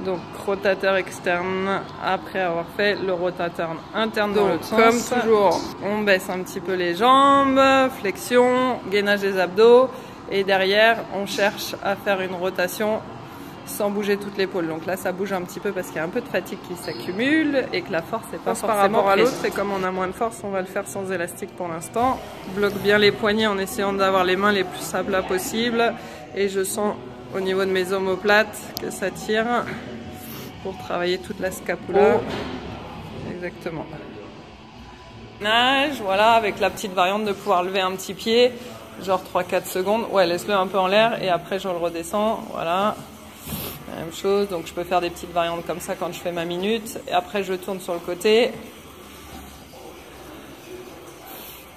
Donc rotateur externe après avoir fait le rotateur interne dans l'autre sens. Comme toujours, on baisse un petit peu les jambes, flexion, gainage des abdos et derrière on cherche à faire une rotation sans bouger toute l'épaule. Donc là ça bouge un petit peu parce qu'il y a un peu de fatigue qui s'accumule et que la force n'est pas forcément par rapport à l'autre. Et comme on a moins de force, on va le faire sans élastique pour l'instant. Bloque bien les poignets en essayant d'avoir les mains les plus à plat possible. Et je sens au niveau de mes omoplates que ça tire pour travailler toute la scapula. Exactement. Nage, voilà, avec la petite variante de pouvoir lever un petit pied, genre 3-4 secondes. Ouais, laisse-le un peu en l'air et après je le redescends. Voilà. Même chose, donc je peux faire des petites variantes comme ça quand je fais ma minute. Et après je tourne sur le côté.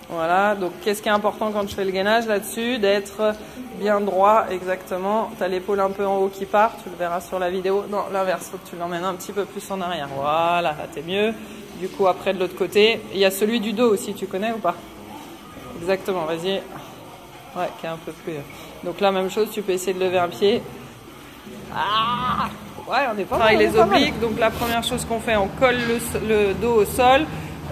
Voilà, donc qu'est-ce qui est important quand je fais le gainage là-dessus? D'être bien droit, exactement. Tu as l'épaule un peu en haut qui part, tu le verras sur la vidéo. Non, l'inverse, faut que tu l'emmènes un petit peu plus en arrière. Voilà, là t'es mieux. Du coup, après de l'autre côté, il y a celui du dos aussi, tu connais ou pas? Exactement, vas-y. Ouais, qui est un peu plus... Donc là, même chose, tu peux essayer de lever un pied. Ah ouais, on est pas mal. Les obliques, donc la première chose qu'on fait, on colle le dos au sol,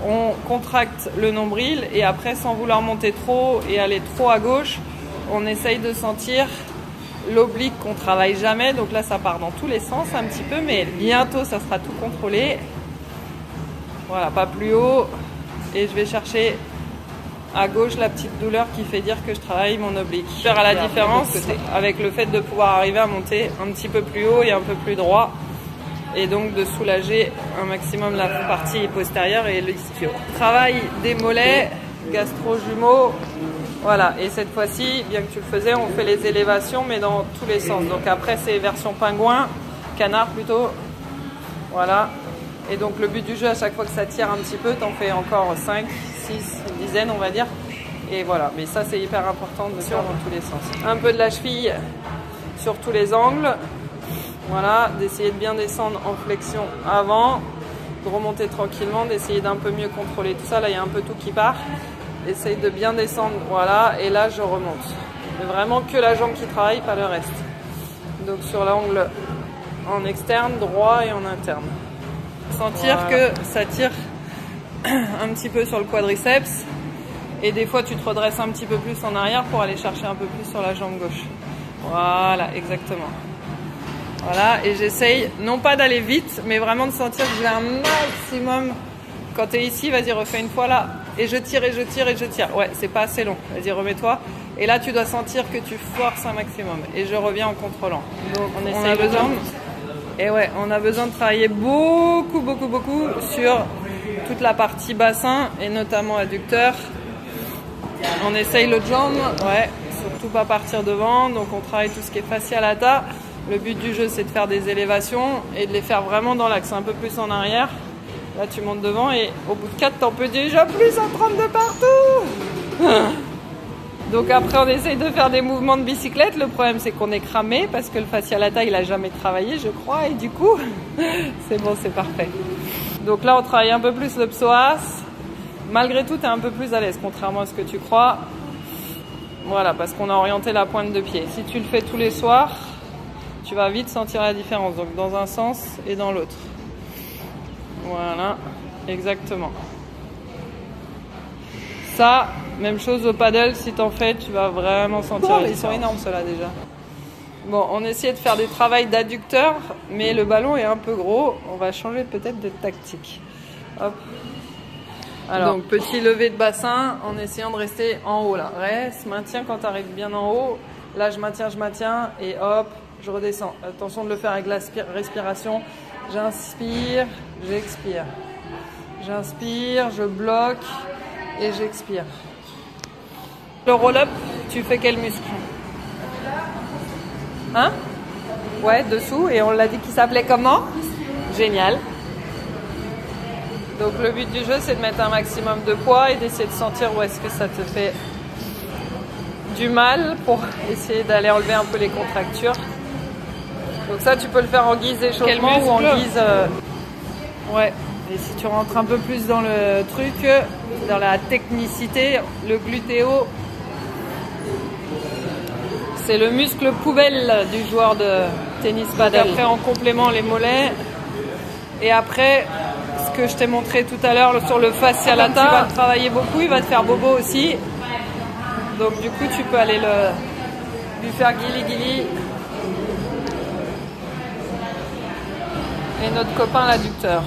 on contracte le nombril et après, sans vouloir monter trop et aller trop à gauche, on essaye de sentir l'oblique qu'on travaille jamais. Donc là, ça part dans tous les sens un petit peu, mais bientôt, ça sera tout contrôlé. Voilà, pas plus haut. Et je vais chercher à gauche la petite douleur qui fait dire que je travaille mon oblique. Je vais faire la différence avec le fait de pouvoir arriver à monter un petit peu plus haut et un peu plus droit et donc de soulager un maximum la partie postérieure et l'ischio. Travail des mollets, gastro-jumeaux, voilà. Et cette fois-ci, bien que tu le faisais, on fait les élévations mais dans tous les sens. Donc après c'est version pingouin, canard plutôt, voilà. Et donc le but du jeu, à chaque fois que ça tire un petit peu, t'en fais encore 5, 6, une dizaine on va dire. Et voilà, mais ça c'est hyper important de faire dans tous les sens. Un peu de la cheville sur tous les angles. Voilà, d'essayer de bien descendre en flexion avant, de remonter tranquillement, d'essayer d'un peu mieux contrôler tout ça. Là il y a un peu tout qui part. Essaye de bien descendre, voilà, et là je remonte. Mais vraiment que la jambe qui travaille, pas le reste. Donc sur l'angle en externe, droit et en interne. Sentir que ça tire un petit peu sur le quadriceps et des fois tu te redresses un petit peu plus en arrière pour aller chercher un peu plus sur la jambe gauche. Voilà, exactement. Voilà, et j'essaye non pas d'aller vite mais vraiment de sentir que j'ai un maximum. Quand tu es ici, vas-y, refais une fois là et je tire et je tire et je tire. Ouais, c'est pas assez long, vas-y, remets-toi. Et là tu dois sentir que tu forces un maximum et je reviens en contrôlant. Donc on essaye de jambes. Et ouais, on a besoin de travailler beaucoup sur toute la partie bassin et notamment adducteur. On essaye l'autre jambe, ouais, surtout pas partir devant. Donc on travaille tout ce qui est fascialata. Le but du jeu c'est de faire des élévations et de les faire vraiment dans l'axe, un peu plus en arrière. Là tu montes devant et au bout de 4 t'en peux déjà plus en prendre de partout. Donc après on essaye de faire des mouvements de bicyclette. Le problème c'est qu'on est cramé parce que le fascialata il a jamais travaillé je crois et du coup c'est bon, c'est parfait. Donc là on travaille un peu plus le psoas. Malgré tout tu es un peu plus à l'aise contrairement à ce que tu crois. Voilà, parce qu'on a orienté la pointe de pied. Si tu le fais tous les soirs, tu vas vite sentir la différence. Donc dans un sens et dans l'autre. Voilà, exactement. Ça, même chose au paddle, si t'en fais, tu vas vraiment sentir la différence. Ils sont énormes ceux-là déjà. Bon, on essaie de faire des travails d'adducteur, mais le ballon est un peu gros. On va changer peut-être de tactique. Hop. Alors, donc petit lever de bassin en essayant de rester en haut là. Reste, maintiens quand tu arrives bien en haut. Là, je maintiens et hop, je redescends. Attention de le faire avec la respiration. J'inspire, j'expire. J'inspire, je bloque et j'expire. Le roll-up, tu fais quel muscle? Hein? Ouais, dessous. Et on l'a dit qu'il s'appelait comment? Génial. Donc le but du jeu, c'est de mettre un maximum de poids et d'essayer de sentir où est-ce que ça te fait du mal pour essayer d'aller enlever un peu les contractures. Donc ça, tu peux le faire en guise d'échauffement ou en guise... Ouais. Et si tu rentres un peu plus dans le truc, dans la technicité, le glutéo, c'est le muscle poubelle du joueur de tennis paddle. Après, en complément, les mollets. Et après, ce que je t'ai montré tout à l'heure sur le fascia lata, tu vas le travailler beaucoup, il va te faire bobo aussi. Donc du coup, tu peux aller lui faire guili-guili. Et notre copain l'adducteur.